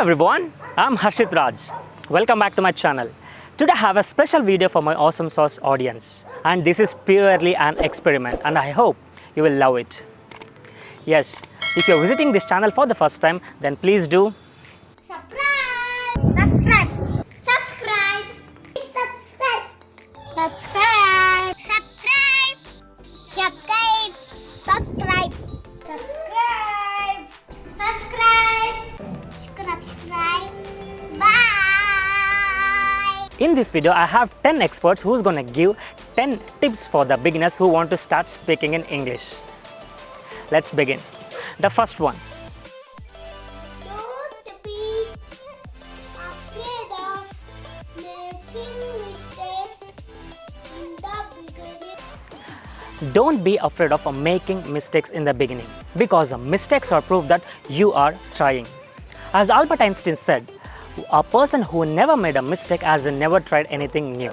everyone, I'm Harshit Raj. Welcome back to my channel. Today I have a special video for my awesome sauce audience, and this is purely an experiment and I hope you will love it. Yes, if you're visiting this channel for the first time, then please do Subscribe! Subscribe! Subscribe! Subscribe! Subscribe! Subscribe! Subscribe! Subscribe! Subscribe! Subscribe! Subscribe! Bye! In this video, I have 10 experts who's gonna give 10 tips for the beginners who want to start speaking in English. Let's begin. The first one. Don't be afraid of making mistakes in the beginning. Don't be afraid of making mistakes in the beginning, because mistakes are proof that you are trying. As Albert Einstein said, a person who never made a mistake has never tried anything new.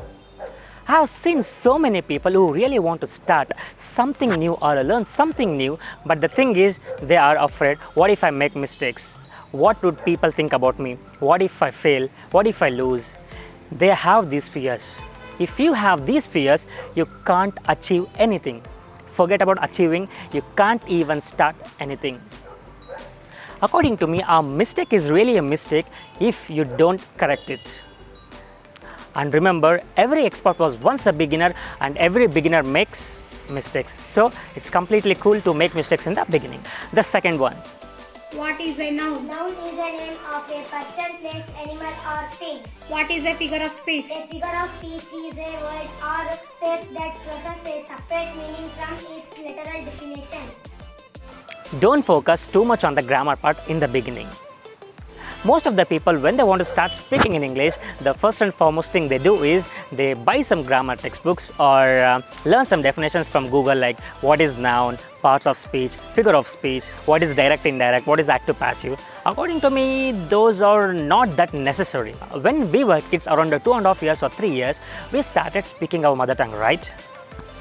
I have seen so many people who really want to start something new or learn something new, but the thing is, they are afraid, what if I make mistakes? What would people think about me? What if I fail? What if I lose? They have these fears. If you have these fears, you can't achieve anything. Forget about achieving, you can't even start anything. According to me, a mistake is really a mistake if you don't correct it. And remember, every expert was once a beginner and every beginner makes mistakes. So it's completely cool to make mistakes in the beginning. The second one. What is a noun? Noun is a name of a person, place, animal or thing. What is a figure of speech? A figure of speech is a word or phrase that possesses a separate meaning from its literal definition. Don't focus too much on the grammar part in the beginning. Most of the people, when they want to start speaking in English, the first and foremost thing they do is they buy some grammar textbooks or learn some definitions from Google, like what is noun, parts of speech, figure of speech, what is direct, indirect, what is active, passive. According to me, those are not that necessary. When we were kids around 2.5 years or 3 years, we started speaking our mother tongue, right?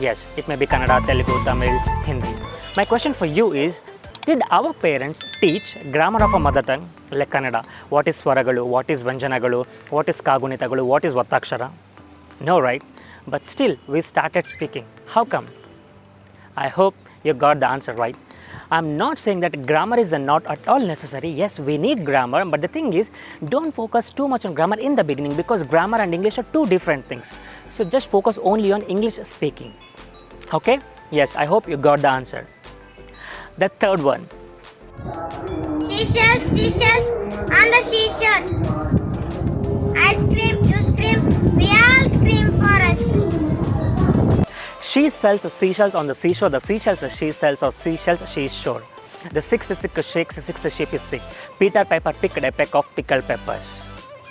Yes, it may be Kannada, Telugu, Tamil, Hindi. My question for you is, did our parents teach grammar of a mother tongue like Kannada? What is Swaragalu? What is Vanjanagalu? What is Kagunitagalu? What is Vattakshara? No, right? But still, we started speaking. How come? I hope you got the answer right. I'm not saying that grammar is not at all necessary. Yes, we need grammar, but the thing is, don't focus too much on grammar in the beginning, because grammar and English are two different things. So just focus only on English speaking. Okay? Yes, I hope you got the answer. The third one. Seashells, seashells on the seashore. Ice cream, you scream, we all scream for ice cream. She sells seashells on the seashore, the seashells she sells or seashells she is shore. The sixth sick shakes, the sixth sheep is sick. Peter Piper picked a peck of pickled peppers.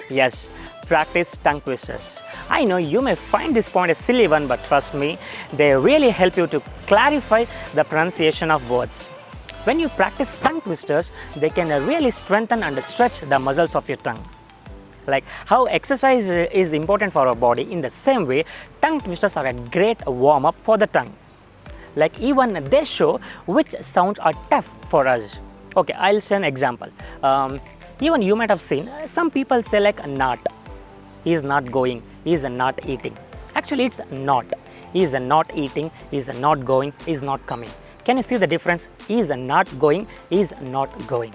Yes, practice tongue twisters. I know you may find this point a silly one, but trust me, they really help you to clarify the pronunciation of words. When you practice tongue twisters, they can really strengthen and stretch the muscles of your tongue. Like how exercise is important for our body, in the same way, tongue twisters are a great warm-up for the tongue. Like even they show which sounds are tough for us. Okay, I'll say an example. Even you might have seen some people say like not. He is not going, he is not eating. Actually, it's not. He is not eating, he is not going, he is not coming. Can you see the difference? He is not going, he is not going.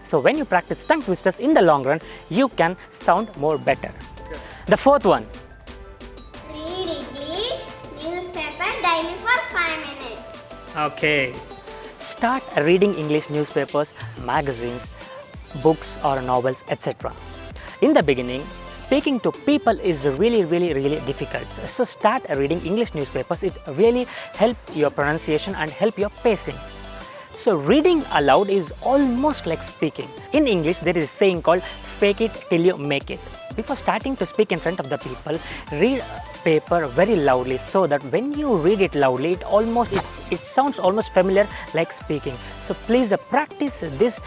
So when you practice tongue twisters in the long run, you can sound more better. The fourth one. Read English newspaper daily for 5 minutes. Okay. Start reading English newspapers, magazines, books or novels, etc. In the beginning, speaking to people is really difficult. So start reading English newspapers. It really helps your pronunciation and help your pacing. So reading aloud is almost like speaking. In English, there is a saying called fake it till you make it. Before starting to speak in front of the people, read paper very loudly, so that when you read it loudly, it sounds almost familiar like speaking. So please practice this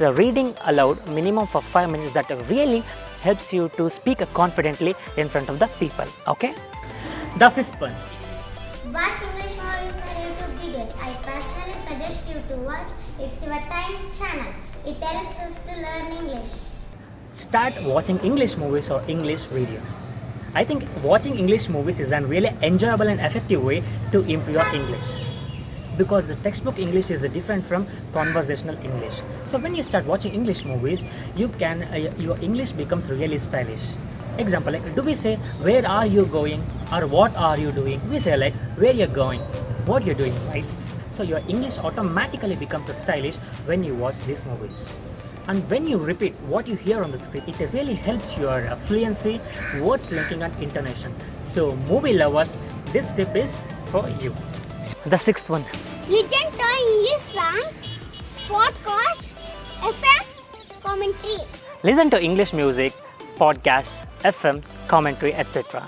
reading aloud minimum for 5 minutes. That really helps you to speak confidently in front of the people. Okay? The fifth one. Watch English movies or YouTube videos. I personally suggest you to watch It's Your Time channel. It helps us to learn English. start watching English movies or English videos. I think watching English movies is a really enjoyable and effective way to improve your English, because the textbook English is different from conversational English. So when you start watching English movies, you can your English becomes really stylish. Example, like, do we say where are you going or what are you doing? We say like where you're going, what you're doing, right? So your English automatically becomes stylish when you watch these movies. And when you repeat what you hear on the screen, it really helps your fluency, words linking and intonation. So movie lovers, this tip is for you. The sixth one. Listen to English songs, podcast, FM, commentary. Listen to English music, podcasts, FM, commentary, etc.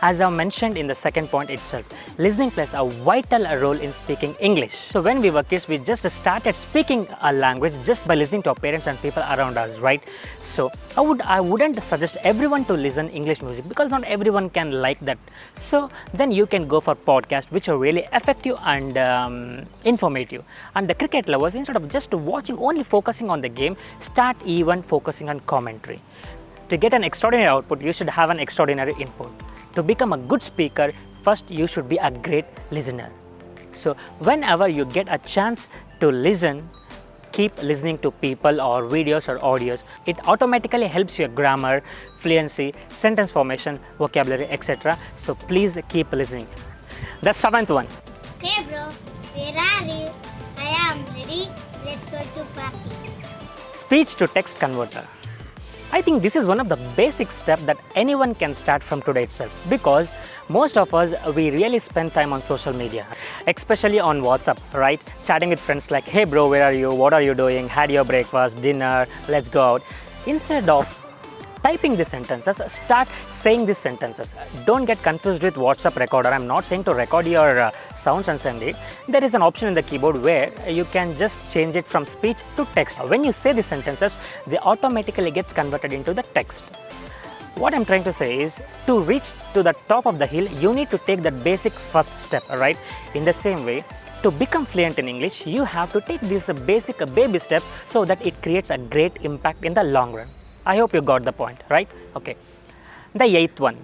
As I mentioned in the second point itself, listening plays a vital role in speaking English. So when we were kids, we just started speaking a language just by listening to our parents and people around us, right? So I wouldn't suggest everyone to listen English music, because not everyone can like that. So then you can go for podcasts which are really effective and informative. And the cricket lovers, instead of just watching, only focusing on the game, start even focusing on commentary. To get an extraordinary output, you should have an extraordinary input. To become a good speaker, first you should be a great listener. So whenever you get a chance to listen, keep listening to people or videos or audios. It automatically helps your grammar, fluency, sentence formation, vocabulary, etc. So please keep listening. The seventh one. Hey bro, where are you? I am ready. Let's go to party. Speech to text converter. I think this is one of the basic steps that anyone can start from today itself, because most of us, we really spend time on social media, especially on WhatsApp, right? Chatting with friends like, hey bro, where are you? What are you doing? Had your breakfast, dinner, let's go out. Instead of typing these sentences, start saying these sentences. Don't get confused with WhatsApp recorder. I'm not saying to record your sounds and send it. There is an option in the keyboard where you can just change it from speech to text. When you say these sentences, they automatically gets converted into the text. What I'm trying to say is, to reach to the top of the hill, you need to take that basic first step, right? In the same way, to become fluent in English, you have to take these basic baby steps so that it creates a great impact in the long run. I hope you got the point, right? Okay. The eighth one.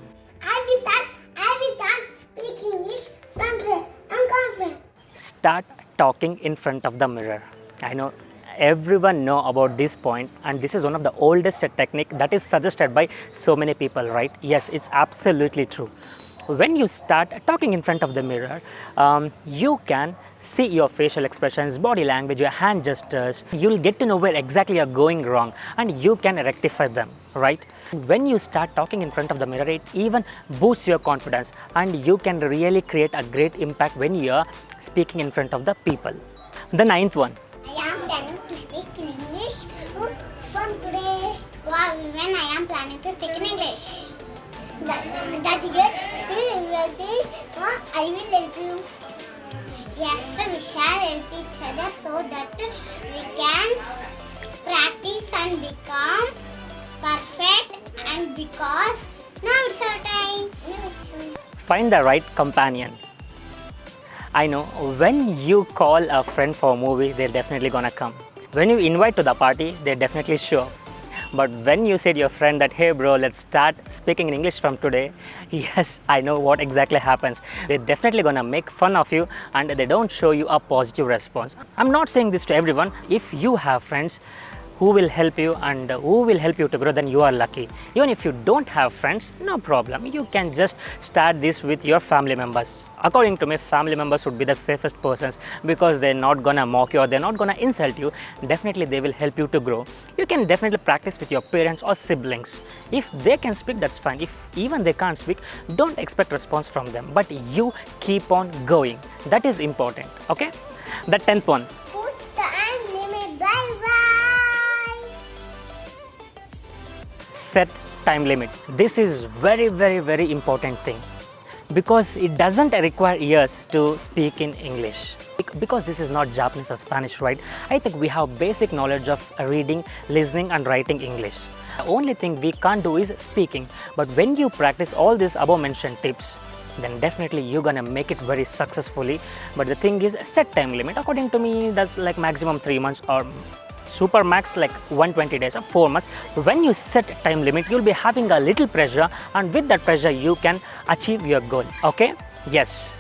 I will start speaking English from today. I'm confident. Start talking in front of the mirror. I know everyone know about this point, and this is one of the oldest technique that is suggested by so many people, right? Yes, it's absolutely true. When you start talking in front of the mirror, you can see your facial expressions, body language, your hand gestures. You'll get to know where exactly you're going wrong, and you can rectify them, right? When you start talking in front of the mirror, it even boosts your confidence, and you can really create a great impact when you're speaking in front of the people. The ninth one. I am planning to speak in English from today. Wow, when I am planning to speak in English. That I will help you. Yes, we shall help each other so that we can practice and become perfect, and because now it's our time. Find the right companion. I know when you call a friend for a movie, they're definitely gonna come. When you invite to the party, they're definitely show up. But when you say to your friend that, hey bro, let's start speaking in English from today, yes, I know what exactly happens. They're definitely gonna make fun of you, and they don't show you a positive response. I'm not saying this to everyone. If you have friends who will help you and who will help you to grow, then you are lucky. Even if you don't have friends, no problem. You can just start this with your family members. According to me, family members would be the safest persons, because they're not gonna mock you or they're not gonna insult you. Definitely they will help you to grow. You can definitely practice with your parents or siblings. If they can speak, that's fine. If even they can't speak, don't expect response from them, but you keep on going. That is important, okay? The 10th one. Put the time limit. Bye bye. Set time limit. This is very important thing, because it doesn't require years to speak in English. Because this is not Japanese or Spanish, right? I think we have basic knowledge of reading, listening and writing English. The only thing we can't do is speaking. But when you practice all these above mentioned tips, then definitely you're gonna make it very successfully. But the thing is, set time limit. According to me, that's like maximum 3 months or super max like 120 days or 4 months. When you set time limit, you'll be having a little pressure, and with that pressure you can achieve your goal. Okay, yes.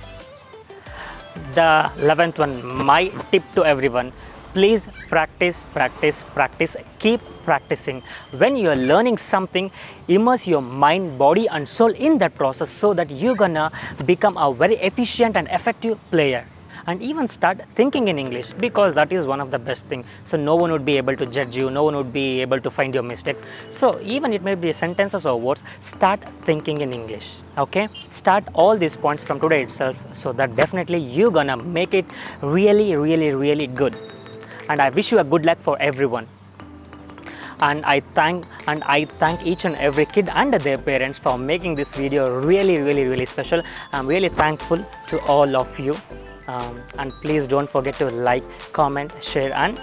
The 11th one, my tip to everyone, please practice, practice, practice, keep practicing. When you are learning something, immerse your mind, body and soul in that process so that you're gonna become a very efficient and effective player. And even start thinking in English, because that is one of the best thing. So no one would be able to judge you, no one would be able to find your mistakes. So even it may be sentences or words, start thinking in English. Okay, start all these points from today itself, so that definitely you're gonna make it really, really, really good. And I wish you a good luck for everyone. And I thank each and every kid and their parents for making this video really, really, really special. I'm really thankful to all of you. And please don't forget to like, comment, share and